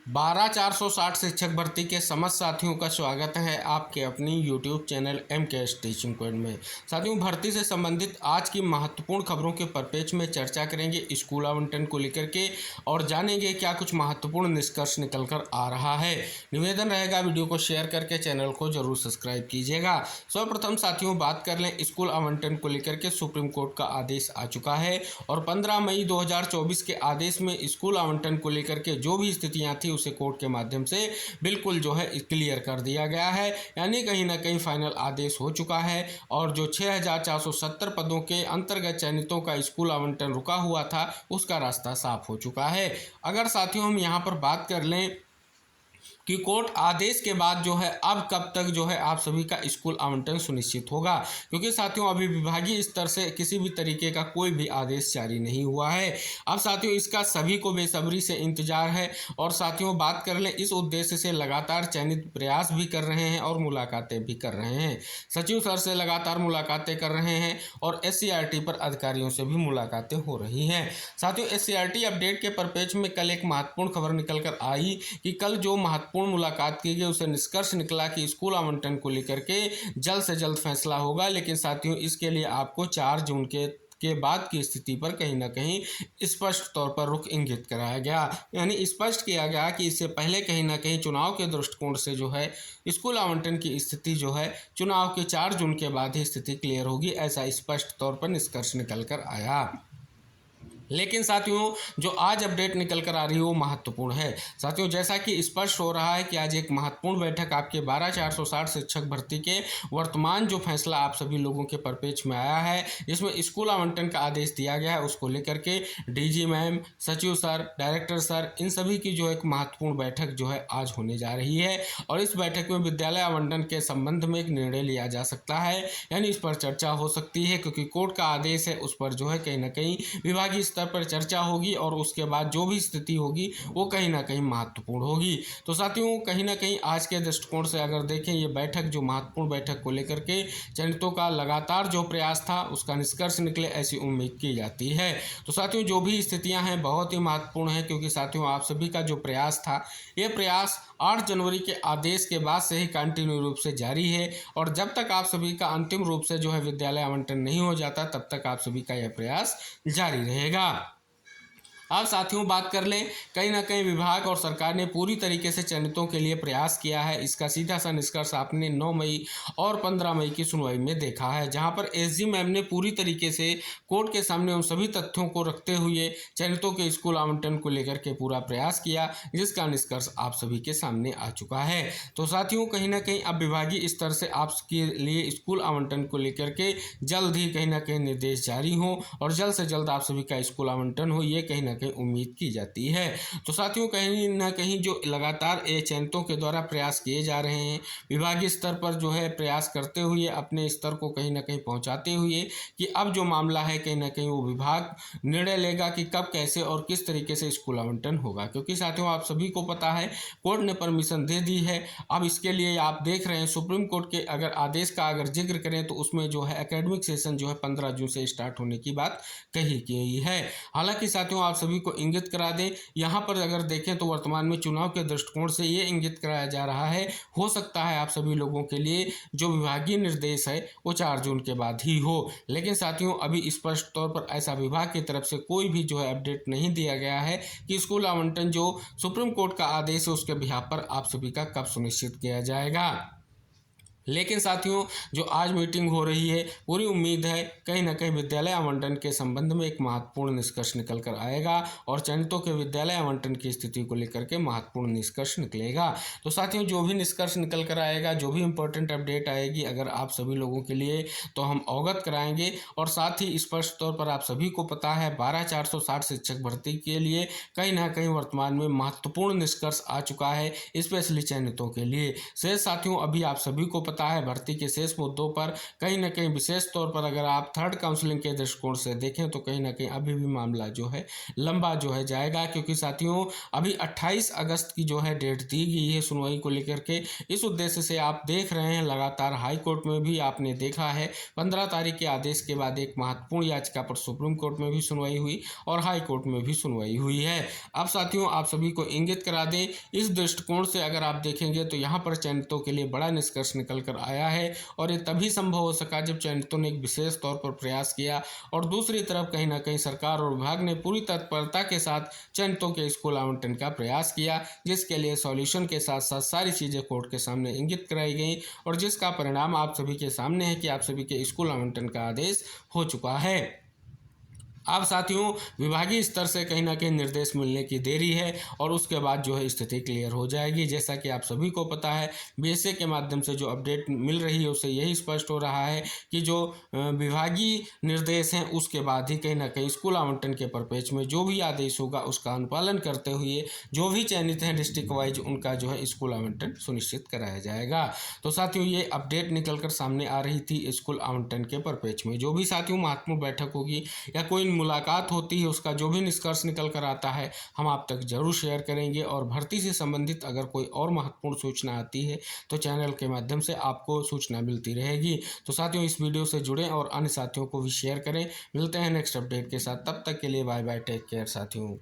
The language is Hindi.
12,460 शिक्षक भर्ती के समस्त साथियों का स्वागत है आपके अपनी YouTube channel MKS teaching point में। साथियों, भर्ती से संबंधित आज की महत्वपूर्ण खबरों के परिप्रेक्ष्य में चर्चा करेंगे स्कूल आवंटन को लेकर के और जानेंगे क्या कुछ महत्वपूर्ण निष्कर्ष निकल कर आ रहा है। निवेदन रहेगा वीडियो को शेयर करके चैनल को जरूर सब्सक्राइब कीजिएगा। सर्वप्रथम साथियों बात कर लें स्कूल आवंटन को लेकर के सुप्रीम कोर्ट का आदेश आ चुका है और 15 मई 2024 के आदेश में स्कूल आवंटन को लेकर के जो भी स्थितियां थी उसे कोर्ट के माध्यम से बिल्कुल जो है क्लियर कर दिया गया है। यानी कहीं ना कहीं फाइनल आदेश हो चुका है और जो 6,470 पदों के अंतर्गत चयनितों का स्कूल आवंटन रुका हुआ था उसका रास्ता साफ हो चुका है। अगर साथियों हम यहाँ पर बात कर लें कि कोर्ट आदेश के बाद जो है अब कब तक जो है आप सभी का स्कूल आवंटन सुनिश्चित होगा, क्योंकि साथियों अभी विभागीय स्तर से किसी भी तरीके का कोई भी आदेश जारी नहीं हुआ है। अब साथियों इसका सभी को बेसब्री से इंतजार है और साथियों बात कर लें इस उद्देश्य से लगातार चयनित प्रयास भी कर रहे हैं और मुलाकातें भी कर रहे हैं। सचिव सर से लगातार मुलाकातें कर रहे हैं और SCRT पर अधिकारियों से भी मुलाकातें हो रही हैं। साथियों SCRT अपडेट के परिप्रेक्ष्य में कल एक महत्वपूर्ण खबर निकल कर आई कि कल जो महत्वपूर्ण मुलाकात की गई उसे निष्कर्ष निकला कि स्कूल आवंटन को लेकर के जल्द से जल्द फैसला होगा। लेकिन साथियों इसके लिए आपको 4 जून के बाद की स्थिति पर कहीं ना कहीं स्पष्ट तौर पर रुख इंगित कराया गया। यानी स्पष्ट किया गया कि इससे पहले कहीं ना कहीं चुनाव के दृष्टिकोण से जो है स्कूल आवंटन की स्थिति जो है चुनाव के 4 जून के बाद ही स्थिति क्लियर होगी, ऐसा स्पष्ट तौर पर निष्कर्ष निकल कर आया। लेकिन साथियों जो आज अपडेट निकल कर आ रही है वो महत्वपूर्ण है। साथियों जैसा कि स्पष्ट हो रहा है कि आज एक महत्वपूर्ण बैठक आपके 12,460 शिक्षक भर्ती के वर्तमान जो फैसला आप सभी लोगों के परिप्रेक्ष्य में आया है, जिसमें स्कूल आवंटन का आदेश दिया गया है, उसको लेकर के DG मैम, सचिव सर, डायरेक्टर सर, इन सभी की जो एक महत्वपूर्ण बैठक जो है आज होने जा रही है और इस बैठक में विद्यालय आवंटन के संबंध में एक निर्णय लिया जा सकता है। यानी इस पर चर्चा हो सकती है क्योंकि कोर्ट का आदेश है, उस पर जो है कहीं ना कहीं विभागीय स्तर पर चर्चा होगी और उसके बाद जो भी स्थिति होगी वो कहीं ना कहीं महत्वपूर्ण होगी। तो साथियों कहीं ना कहीं आज के दृष्टिकोण से अगर देखें ये बैठक जो महत्वपूर्ण बैठक को लेकर के चयनितों का लगातार जो प्रयास था उसका निष्कर्ष निकले, ऐसी उम्मीद की जाती है। तो साथियों जो भी स्थितियां हैं बहुत ही महत्वपूर्ण है क्योंकि साथियों आप सभी का जो प्रयास था ये प्रयास 8 जनवरी के आदेश के बाद से ही कंटिन्यू रूप से जारी है और जब तक आप सभी का अंतिम रूप से जो है विद्यालय आवंटन नहीं हो जाता तब तक आप सभी का यह प्रयास जारी रहेगा। अब साथियों बात कर लें कहीं ना कहीं विभाग और सरकार ने पूरी तरीके से चयनितों के लिए प्रयास किया है। इसका सीधा सा निष्कर्ष आपने 9 मई और 15 मई की सुनवाई में देखा है, जहां पर SG मैम ने पूरी तरीके से कोर्ट के सामने उन सभी तथ्यों को रखते हुए चयनितों के स्कूल आवंटन को लेकर के पूरा प्रयास किया, जिसका निष्कर्ष आप सभी के सामने आ चुका है। तो साथियों कहीं ना कहीं अब विभागीय स्तर से आपके लिए स्कूल आवंटन को लेकर के जल्द ही कहीं ना कहीं निर्देश जारी हो और जल्द से जल्द आप सभी का स्कूल आवंटन हो, ये कहीं कहीं उम्मीद की जाती है। तो साथियों कहीं ना कहीं जो लगातार चयनितों के द्वारा प्रयास किए जा रहे हैं विभागीय स्तर पर जो है प्रयास करते हुए अपने स्तर को कहीं ना कहीं पहुंचाते हुए कि अब जो मामला है कहीं ना कहीं वो विभाग निर्णय लेगा कि कब कैसे और किस तरीके से स्कूल आवंटन होगा, क्योंकि साथियों आप सभी को पता है कोर्ट ने परमिशन दे दी है। अब इसके लिए आप देख रहे हैं सुप्रीम कोर्ट के अगर आदेश का अगर जिक्र करें तो उसमें जो है एकेडमिक सेशन जो है 15 जून से स्टार्ट होने की बात कही गई है। हालांकि साथियों आप सभी को इंगित करा दें यहाँ पर अगर देखें तो वर्तमान में चुनाव के दृष्टिकोण से ये इंगित कराया जा रहा है हो सकता है आप सभी लोगों के लिए जो विभागीय निर्देश है वो 4 जून के बाद ही हो। लेकिन साथियों अभी स्पष्ट तौर पर ऐसा विभाग की तरफ से कोई भी जो है अपडेट नहीं दिया गया है कि स्कूल आवंटन जो सुप्रीम कोर्ट का आदेश है उसके बिहाफ पर आप सभी का कब सुनिश्चित किया जाएगा। लेकिन साथियों जो आज मीटिंग हो रही है पूरी उम्मीद है कहीं ना कहीं विद्यालय आवंटन के संबंध में एक महत्वपूर्ण निष्कर्ष निकल कर आएगा और चयनितों के विद्यालय आवंटन की स्थिति को लेकर के महत्वपूर्ण निष्कर्ष निकलेगा। तो साथियों जो भी निष्कर्ष निकल कर आएगा, जो भी इंपॉर्टेंट अपडेट आएगी अगर आप सभी लोगों के लिए तो हम अवगत कराएंगे और साथ ही स्पष्ट तौर पर आप सभी को पता है 12,460 शिक्षक भर्ती के लिए कहीं ना कहीं वर्तमान में महत्वपूर्ण निष्कर्ष आ चुका है, स्पेशली चयनितों के लिए। शेष साथियों अभी आप सभी को पता है भर्ती के शेष मुद्दों पर कहीं ना कहीं विशेष तौर पर अगर आप थर्ड काउंसलिंग के दृष्टिकोण से देखें तो कहीं ना कहीं अभी भी मामला जो है लंबा जो है जाएगा, क्योंकि साथियों अभी 28 अगस्त की जो है डेट दी गई है सुनवाई को लेकर के। इस उद्देश्य से आप देख रहे हैं लगातार हाई कोर्ट में भी आपने देखा है 15 तारीख के आदेश के बाद एक महत्वपूर्ण याचिका पर सुप्रीम कोर्ट में भी सुनवाई हुई और हाई कोर्ट में भी सुनवाई हुई है। अब साथियों आप सभी को इंगित करा दें, इस दृष्टिकोण से अगर आप देखेंगे तो यहाँ पर चयनितों के लिए बड़ा निष्कर्ष निकल कर आया है और ये तभी संभव हो सका जब चयनितों ने एक विशेष तौर पर प्रयास किया और दूसरी तरफ कहीं ना कहीं सरकार और विभाग ने पूरी तत्परता के साथ चयनितों के स्कूल आवंटन का प्रयास किया, जिसके लिए सॉल्यूशन के साथ साथ सारी चीज़ें कोर्ट के सामने इंगित कराई गई और जिसका परिणाम आप सभी के सामने है कि आप सभी के स्कूल आवंटन का आदेश हो चुका है। अब साथियों विभागीय स्तर से कहीं ना कहीं निर्देश मिलने की देरी है और उसके बाद जो है स्थिति क्लियर हो जाएगी। जैसा कि आप सभी को पता है बीएसए के माध्यम से जो अपडेट मिल रही है उससे यही स्पष्ट हो रहा है कि जो विभागीय निर्देश हैं उसके बाद ही कहीं ना कहीं स्कूल आवंटन के परिप्रेक्ष्य में जो भी आदेश होगा उसका अनुपालन करते हुए जो भी चयनित हैं डिस्ट्रिक्ट वाइज उनका जो है स्कूल आवंटन सुनिश्चित कराया जाएगा। तो साथियों ये अपडेट निकल कर सामने आ रही थी स्कूल आवंटन के परिप्रेक्ष्य में। जो भी साथियों महत्वपूर्ण बैठक होगी या कोई मुलाकात होती है उसका जो भी निष्कर्ष निकल कर आता है हम आप तक जरूर शेयर करेंगे और भर्ती से संबंधित अगर कोई और महत्वपूर्ण सूचना आती है तो चैनल के माध्यम से आपको सूचना मिलती रहेगी। तो साथियों इस वीडियो से जुड़ें और अन्य साथियों को भी शेयर करें। मिलते हैं नेक्स्ट अपडेट के साथ, तब तक के लिए बाय बाय, टेक केयर साथियों।